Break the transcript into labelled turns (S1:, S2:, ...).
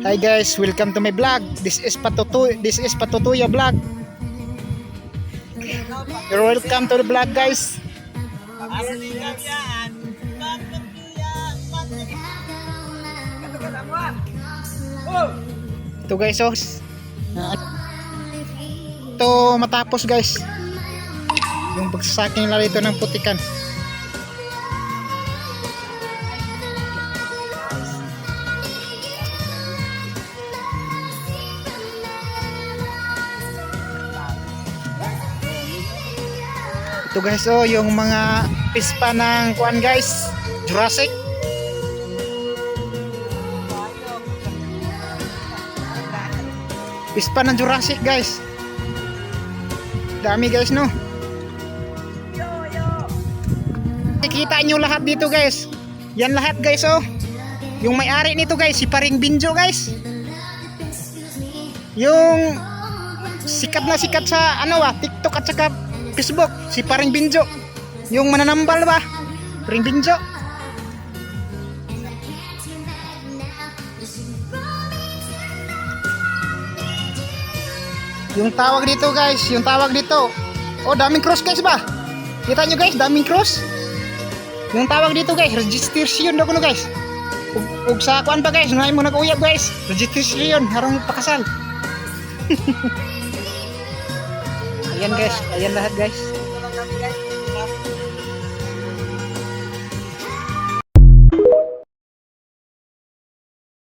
S1: Hi guys, welcome to my vlog. This is Patutuya vlog. You're welcome to the vlog guys. Ito guys, oh. Ito matapos guys. Yung pagsasaking nila dito ng putikan. Ito guys, oh, yung mga pispa ng kuan guys, Jurassic. Pispa ng Jurassic guys. Dami guys, no? Kikita nyo lahat dito guys. Yan lahat guys, oh. Yung may-ari nito guys, si Paring Binjo guys. Yung sikat na sikat sa TikTok at saka Facebook, si Paring Binjo. Yung mananambal ba? Paring Binjo. Yung tawag dito guys, yung tawag dito. Oh, daming cross guys ba? Kita nyo guys, daming cross. Yung tawag dito guys, registration daw kuno guys. Ug sa kuan pa guys, ngay mo nag-uyab guys. Registration harong pakasal. Ayan guys, ayan lahat guys.